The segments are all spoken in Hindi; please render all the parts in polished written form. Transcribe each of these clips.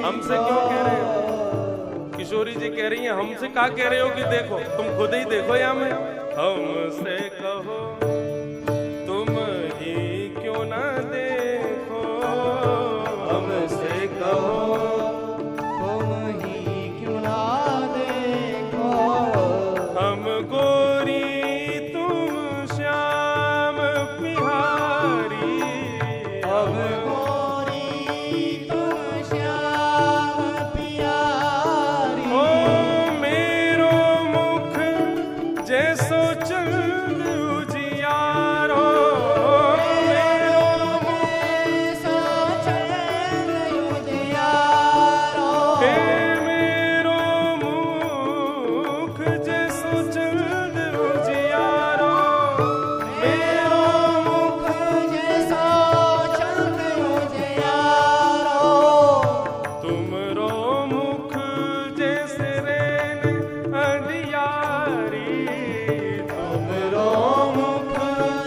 हमसे क्यों कह रहे हो? किशोरी जी कह रही हैं हमसे क्या कह रहे हो कि देखो, तुम खुद ही देखो या मैं। हमसे कहो तुम ही क्यों ना देखो, हमसे कहो तुम ही क्यों ना देखो। हम गोरी तुम श्याम बिहारी, हम गोरी तुम श्याम प्यारी। ओ मेरो मुख जैसो चंद उजियारो, मेरो जैसा चंद उजियारो। हे मेरो मुख जैसो चंद उजियारो, मेरो मुख जैसा चंद उजियारो। तुमरो मुख जैसे रेन अंधियारी, तुमरो मुख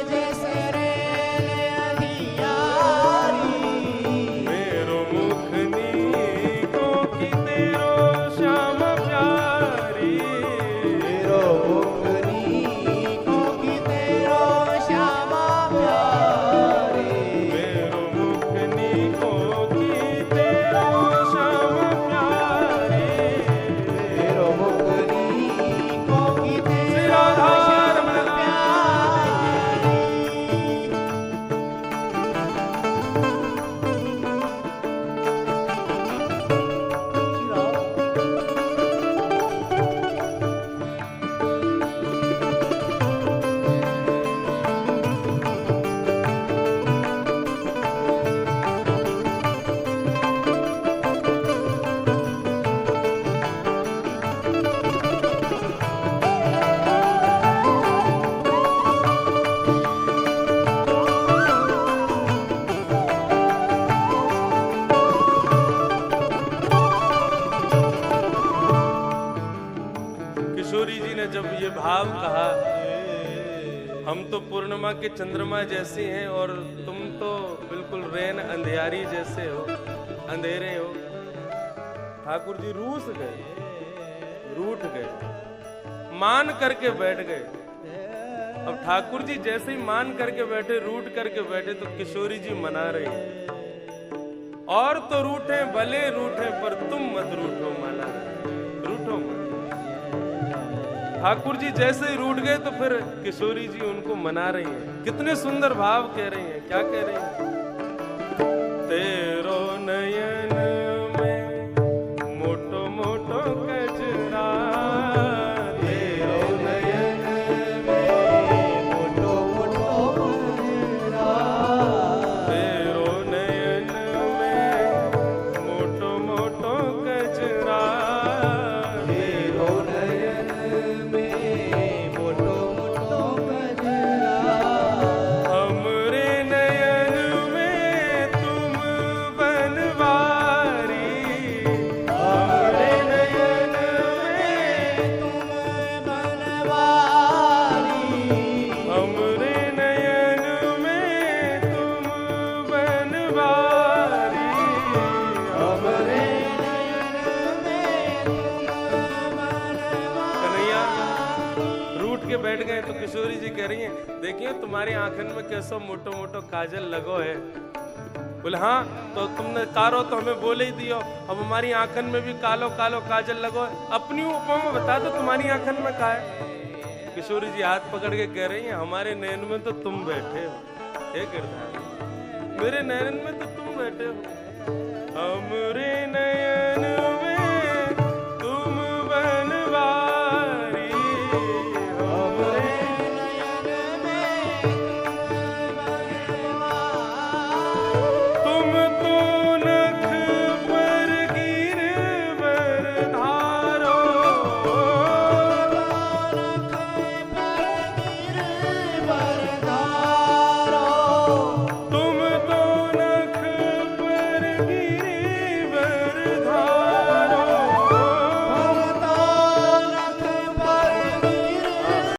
जैसे रेल अंधियारी। मेरो मुख नीको की तेरो श्याम प्यारी, मेरो मुख नीको की तेरो श्यामा प्यारी। मेरो मुख नीको की तेरो श्याम प्यारी। मेरो मुख नीको की तेरो सिराधार श्यामा प्यारी। किशोरी जी ने जब ये भाव कहा, हम तो पूर्णिमा के चंद्रमा जैसे हैं और तुम तो बिल्कुल रेन अंधियारी जैसे हो, अंधेरे हो। ठाकुर जी रूस गए, रूठ गए, मान करके बैठ गए। अब ठाकुर जी जैसे ही मान करके बैठे, रूठ करके बैठे, तो किशोरी जी मना रही हैं, और तो रूठे भले रूठे पर तुम मत रूठो माला, रूठो मत। ठाकुर जी जैसे ही रूठ गए तो फिर किशोरी जी उनको मना रही हैं। कितने सुंदर भाव कह रही हैं, क्या कह रही हैं? तेरो नयन में मोटो मोटो कजरा, तेरो नयन में मोटो मोटो कजरा। तेरो नयन में मोटो मोटो कजरा, तेरो नयन में मोटो मोटो कजरा। हमरे नयन में तुम बनवारी, हमरे नयन में तुम बनवारी। हमरे नयन में तुम बनवारी। हमरे नयन में तुम कन्हैया बनवारी। रूठ के बैठ गए तो किशोरी जी कह रही हैं, देखिए तुम्हारी आंखन में कैसो मोटो मोटो काजल लगो है। बोले हाँ, तो तुमने कारो तो हमें बोले ही दियो, अब हमारी आंखन में भी कालो कालो काजल लगो है। अपनी उपमा बता दो तुम्हारी आंखन में का है। किशोरी जी हाथ पकड़ के कह रही हैं, हमारे नयन में तो तुम बैठे हो। हे गिरधारी, मेरे नयन में तो तुम बैठे हो। हमरे